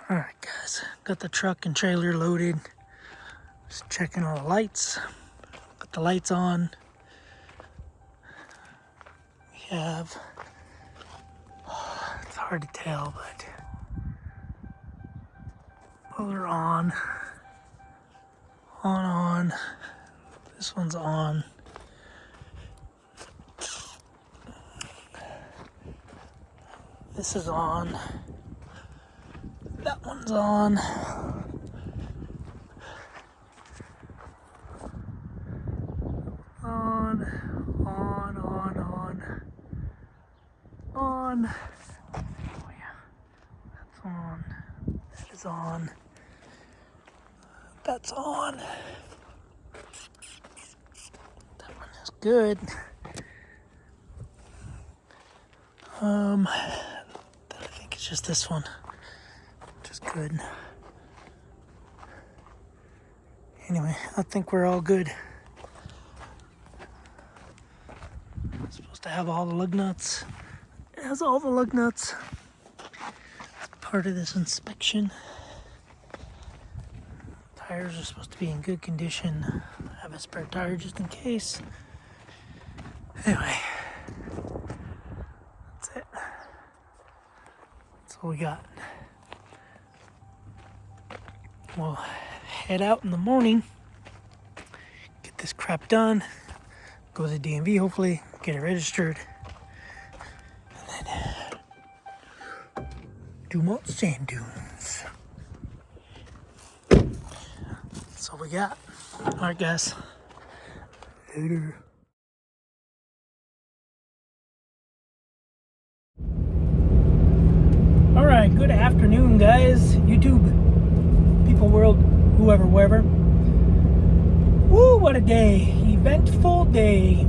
Alright guys, got the truck and trailer loaded. Just checking all the lights. Got the lights on. We have, it's hard to tell, but those are on. On. This one's on. This is on. That one's on. On. Oh yeah. That's on. That is on. That's on. That one is good. I think it's just this one. Just good. Anyway, I think we're all good. It's supposed to have all the lug nuts. It has all the lug nuts. It's part of this inspection. Tires are supposed to be in good condition. I have a spare tire just in case. Anyway, that's it. That's all we got. We'll head out in the morning, get this crap done, go to the DMV hopefully, get it registered, and then do more sand dunes. That's all we got. Alright guys, later. Alright, good afternoon guys, YouTube, people, world, whoever, wherever. Woo, what a day. Eventful day.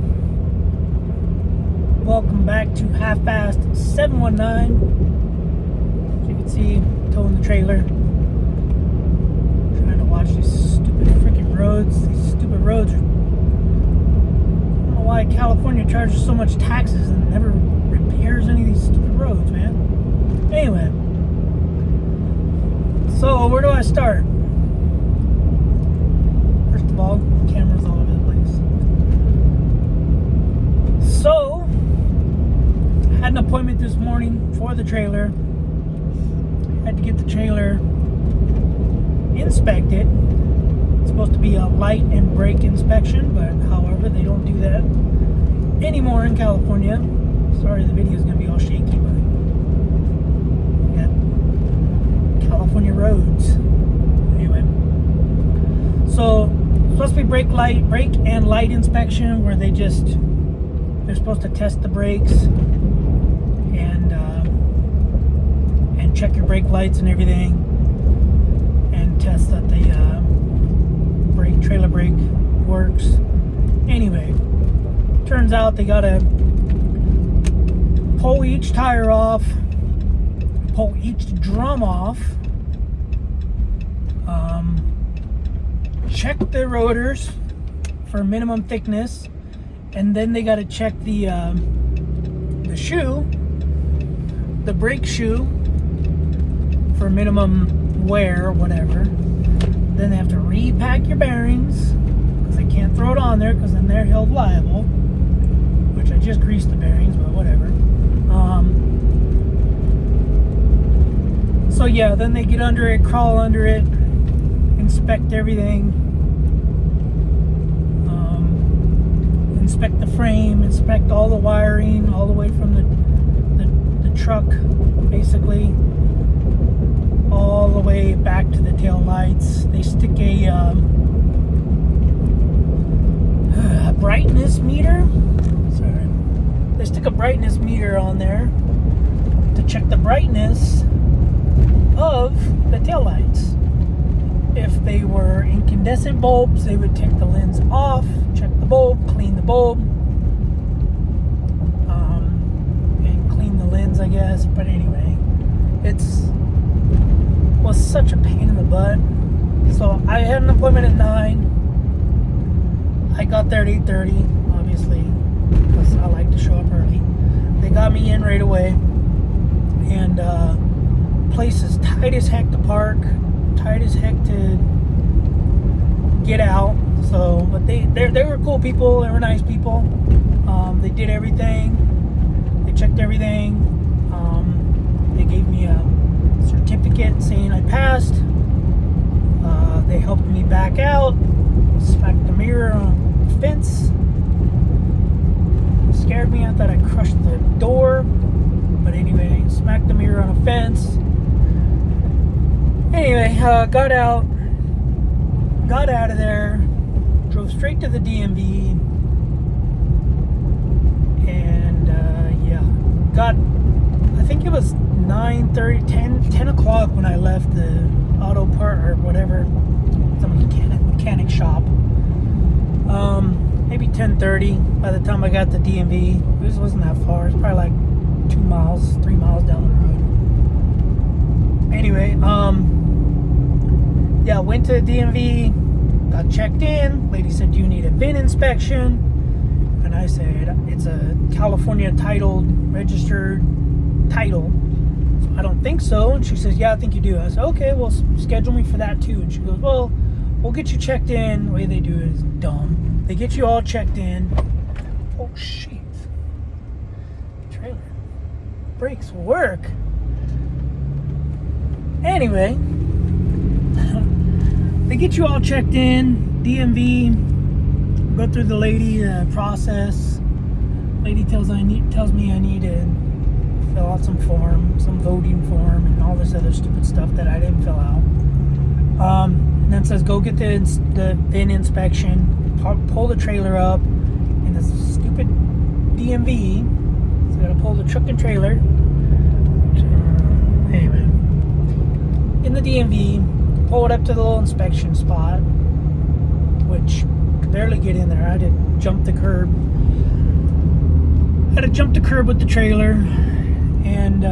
Welcome back to Half-Assed 719. As you can see, towing the trailer. Trying to watch these stupid freaking roads. These stupid roads. I don't know why California charges so much taxes and never repairs any of these stupid roads, man. Anyway. So, where do I start? First of all, cameras all over the place. So, I had an appointment this morning for the trailer. Had to get the trailer inspected. It's supposed to be a light and brake inspection, but however, they don't do that anymore in California. Sorry, the video is going to be all shaky, but yeah, California roads. Anyway. So, supposed to be brake and light inspection, where they're supposed to test the brakes and check your brake lights and everything, and test that the trailer brake works. Anyway, turns out they gotta pull each tire off, pull each drum off, check the rotors for minimum thickness, and then they got to check the shoe, the brake shoe, for minimum wear or whatever. Then they have to repack your bearings, because they can't throw it on there, because then they're held liable, which I just greased the bearings, but whatever. So yeah, then they get under it, crawl under it, inspect everything, inspect the frame, inspect all the wiring, all the way from the truck, basically, all the way back to the tail lights. They stick a brightness meter. Sorry, they stick a brightness meter on there to check the brightness of the tail lights. If they were incandescent bulbs, they would take the lens off, check the bulb, clean the bulb, and clean the lens, I guess. But anyway, was such a pain in the butt. So I had an appointment at 9. I got there at 8:30, obviously, because I like to show up early. They got me in right away and place is tight as heck to park, tight as heck to get out. So, but they were cool people. They were nice people. They did everything. They checked everything. They gave me a certificate saying I passed. They helped me back out. Smacked the mirror on the fence. Scared me. I thought I crushed the door. But anyway, smacked the mirror on a fence. Anyway, got out of there, drove straight to the DMV, and I think it was 9:30, 10 o'clock when I left the auto part or whatever, some mechanic shop. Maybe 10:30 by the time I got to DMV. It wasn't that far. It's probably like 2 miles, 3 miles down the road. Anyway, went to DMV, got checked in. Lady said, "Do you need a VIN inspection?" And I said, "It's a California titled, registered title. So I don't think so." And she says, "Yeah, I think you do." I said, "Okay, well, schedule me for that too." And she goes, "Well, we'll get you checked in." The way they do it is dumb. They get you all checked in. Oh, shit. Trailer. Brakes work. Anyway, they get you all checked in. DMV, go through the lady process. Lady tells me I need to fill out some form, some voting form, and all this other stupid stuff that I didn't fill out. And then says go get the VIN inspection, pull the trailer up in this stupid DMV. So I gotta pull the truck and trailer. Anyway, in the DMV, pull it up to the little inspection spot, which could barely get in there. I had to jump the curb. With the trailer, and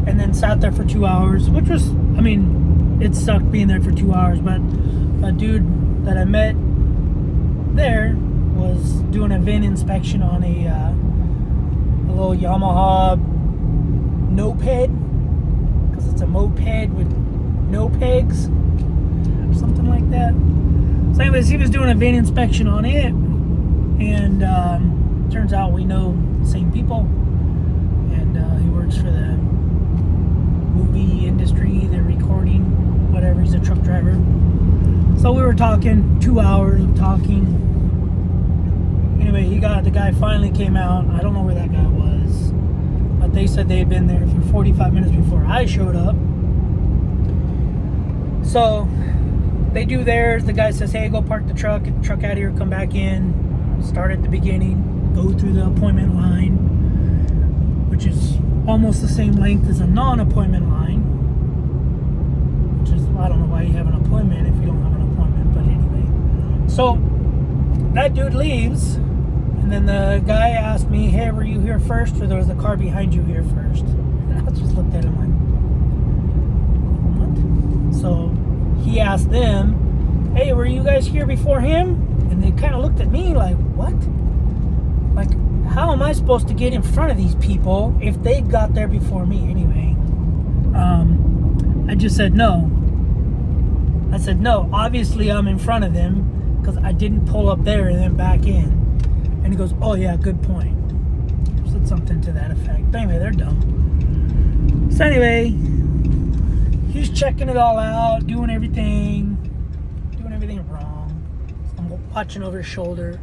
and then sat there for 2 hours, which was, I mean, it sucked being there for 2 hours, but a dude that I met there was doing a VIN inspection on a little Yamaha moped, because it's a moped with no pegs or something like that. So anyways, he was doing a VIN inspection on it, and turns out we know the same people, and he works for the movie industry, the recording, whatever. He's a truck driver. So we were talking, 2 hours of talking. Anyway, the guy finally came out. I don't know where that guy was, but they said they had been there for 45 minutes before I showed up. So they do theirs. The guy says, "Hey, go park the truck, get the truck out of here, come back in, start at the beginning, go through the appointment line," which is almost the same length as a non-appointment line, which is, I don't know why you have an appointment if you don't have an appointment, but anyway. So that dude leaves, and then the guy asked me, "Hey, were you here first, or there was a car behind you here first?" And I just looked at him like, what? So he asked them, "Hey, were you guys here before him?" And they kind of looked at me like, what? Like, how am I supposed to get in front of these people if they got there before me? Anyway, I just said no. I said, "No, obviously I'm in front of them because I didn't pull up there and then back in." And he goes, "Oh yeah, good point." Said something to that effect. But anyway, they're dumb. So anyway, he's checking it all out, doing everything wrong. I'm watching over his shoulder,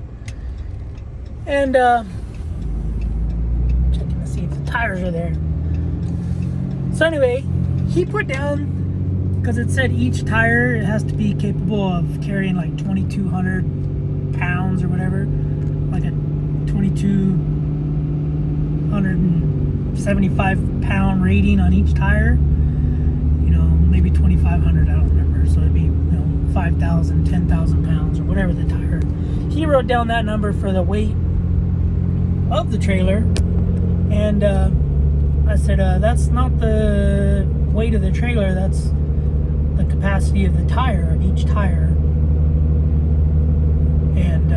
and checking to see if the tires are there. So anyway, he put down, because it said each tire, it has to be capable of carrying like 2,200 pounds or whatever, like a 2,275 pound rating on each tire. Maybe 2,500, I don't remember. So it'd be 5,000, 10,000 pounds or whatever the tire. He wrote down that number for the weight of the trailer, and I said, "That's not the weight of the trailer. That's the capacity of the tire, of each tire, and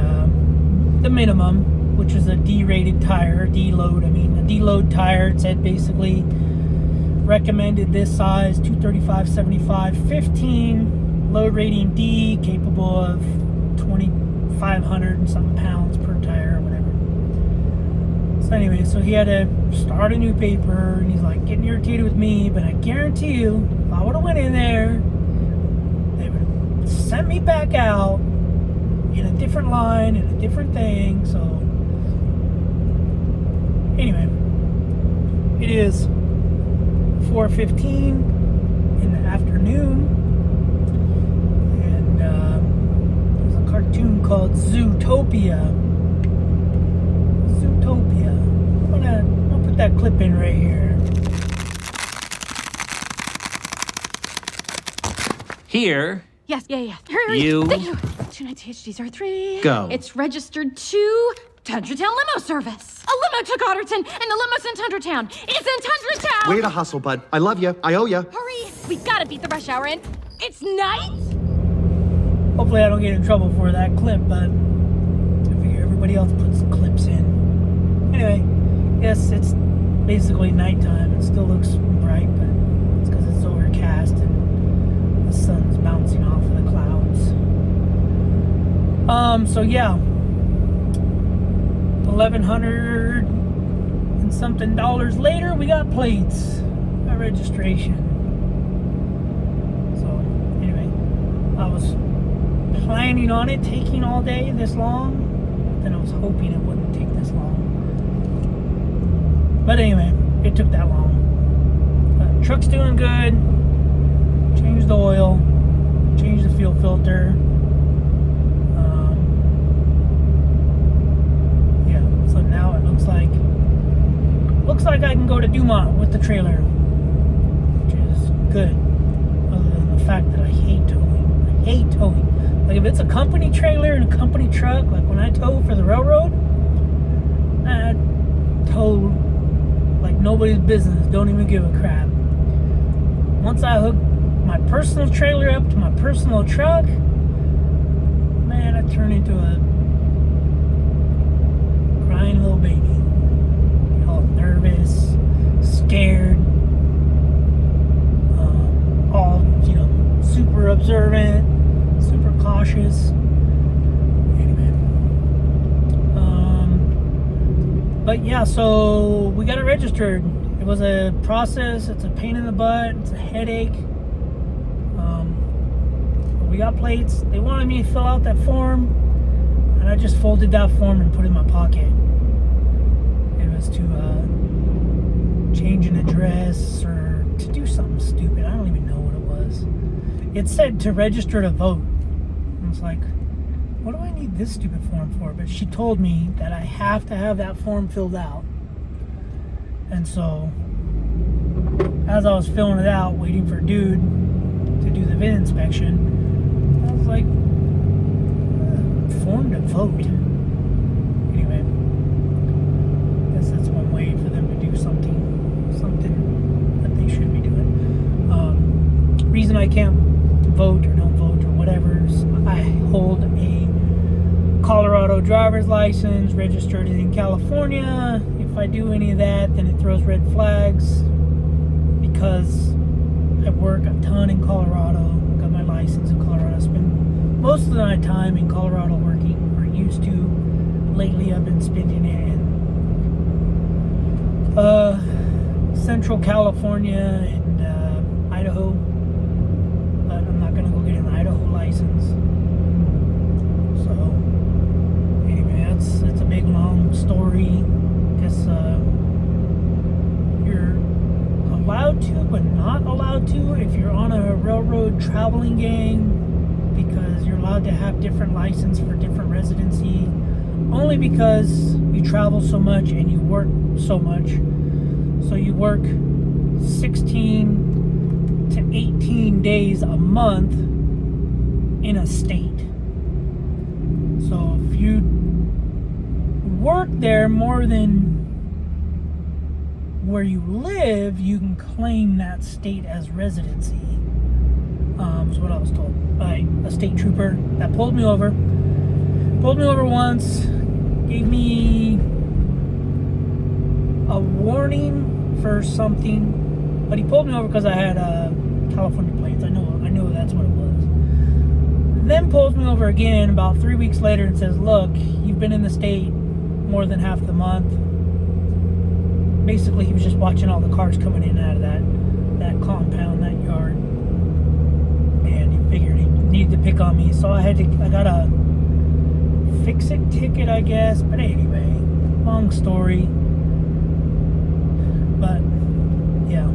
the minimum, which is a D-rated tire, D-load. I mean, a D-load tire. It said basically recommended this size, 235/75, 15, load rating D, capable of 2,500 and something pounds per tire or whatever. So anyway, so he had to start a new paper, and he's like getting irritated with me, but I guarantee you, if I would have went in there, they would have sent me back out in a different line, in a different thing. So anyway, it is 4:15 in the afternoon, and there's a cartoon called Zootopia. I'm gonna put that clip in right here. Here. Yes, yeah. Hurry. You. Thank you. 29THDR3. Go. It's registered to Tundra Town Limo Service. A limo took Otterton, and the limo's in Tundra Town. It's in Tundra Town. Way to hustle, bud. I love you. I owe you. Hurry. We gotta beat the rush hour in. It's night. Hopefully I don't get in trouble for that clip, but I figure everybody else puts clips in. Anyway, yes, it's basically nighttime. It still looks bright, but it's because it's overcast and the sun's bouncing off of the clouds. So yeah, $1,100 and something dollars later, we got plates, got registration. So anyway, I was planning on it taking all day this long, then I was hoping it wouldn't take this long. But anyway, it took that long. Truck's doing good. Changed the oil, changed the fuel filter. Yeah, so now it looks like I can go to Dumont with the trailer, which is good. Other than the fact that I hate towing. I hate towing. Like if it's a company trailer and a company truck, like when I tow for the railroad, I tow like nobody's business. Don't even give a crap. Once I hook my personal trailer up to my personal truck, man, I turn into a crying little baby. All nervous, scared, all, super observant, super cautious. Anyway. But yeah, so we got it registered. It was a process. It's a pain in the butt. It's a headache. But we got plates. They wanted me to fill out that form, and I just folded that form and put it in my pocket. It was to change an address or to do something stupid. I don't even know what it was. It said to register to vote. I was like, what do I need this stupid form for? But she told me that I have to have that form filled out. And so, as I was filling it out, waiting for dude to do the VIN inspection, I was like, form to vote. Anyway, I guess that's one way for them to do something that they should be doing. Reason I can't vote or don't vote or whatever is I hold a Colorado driver's license, registered in California. If I do any of that, then it throws red flags because I work a ton in Colorado. Got my license in Colorado. I spend most of my time in Colorado working, or used to. Lately, I've been spending it in Central California and Idaho. But I'm not gonna go get an Idaho license. So anyway, that's a big long story. Guess you're allowed to, but not allowed to if you're on a railroad traveling gang, because you're allowed to have different license for different residency, only because you travel so much and you work so much. So you work 16 to 18 days a month in a state. So if you work there more than where you live, you can claim that state as residency. Is what I was told by a state trooper that pulled me over once, gave me a warning for something, but he pulled me over because I had California plates. I know that's what it was. Then pulls me over again about 3 weeks later and says, look, you've been in the state more than half the month. Basically, he was just watching all the cars coming in and out of that compound, that yard, and he figured he needed to pick on me. So I got a fix-it ticket, I guess. But anyway, long story. But yeah,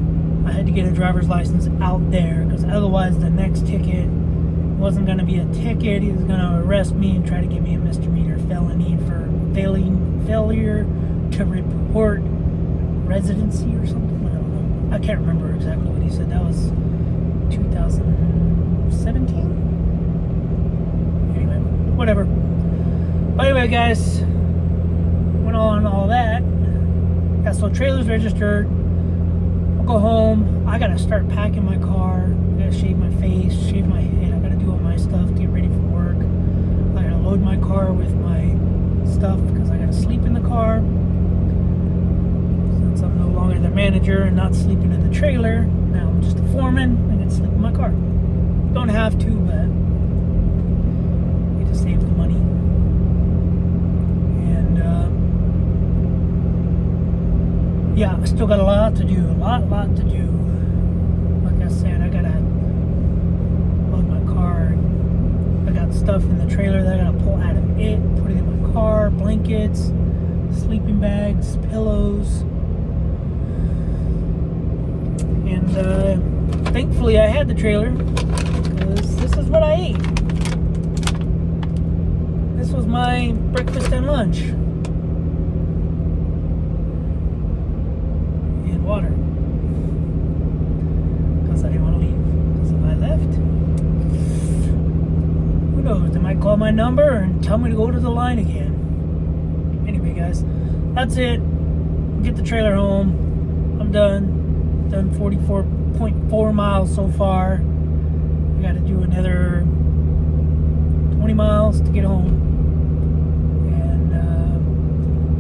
I had to get a driver's license out there because otherwise the next ticket wasn't going to be a ticket. He was going to arrest me and try to give me a misdemeanor felony for failure to report residency or something. I don't know. I can't remember exactly what he said. That was 2017. Anyway, whatever. But anyway, guys, went on all that. Yeah, so trailer's registered. I'll go home. I gotta start packing my car. I gotta shave my face, shave my head. I gotta do all my stuff to get ready for work. I gotta load my car with my stuff because I gotta sleep in the car. Since I'm no longer the manager and not sleeping in the trailer, now I'm just a foreman. I gotta sleep in my car. Don't have to, but need to save the money. Yeah, I still got a lot to do. A lot to do. Like I said, I gotta load my car. I got stuff in the trailer that I gotta pull out of it, put it in my car, blankets, sleeping bags, pillows. And thankfully I had the trailer because this is what I ate. This was my breakfast and lunch. Water, because I didn't want to leave. Because if I left, who knows, they might call my number and tell me to go to the line again. Anyway, guys, that's it. Get the trailer home. I'm done 44.4 miles so far. I got to do another 20 miles to get home, and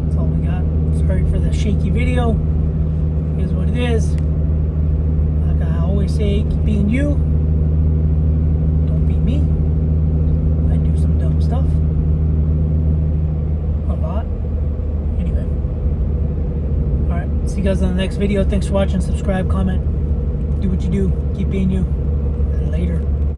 that's all we got. Sorry for the shaky video. Is what it is. Like I always say, keep being you. Don't be me. I do some dumb stuff. A lot. Anyway. Alright. See you guys on the next video. Thanks for watching. Subscribe, comment. Do what you do. Keep being you. Later.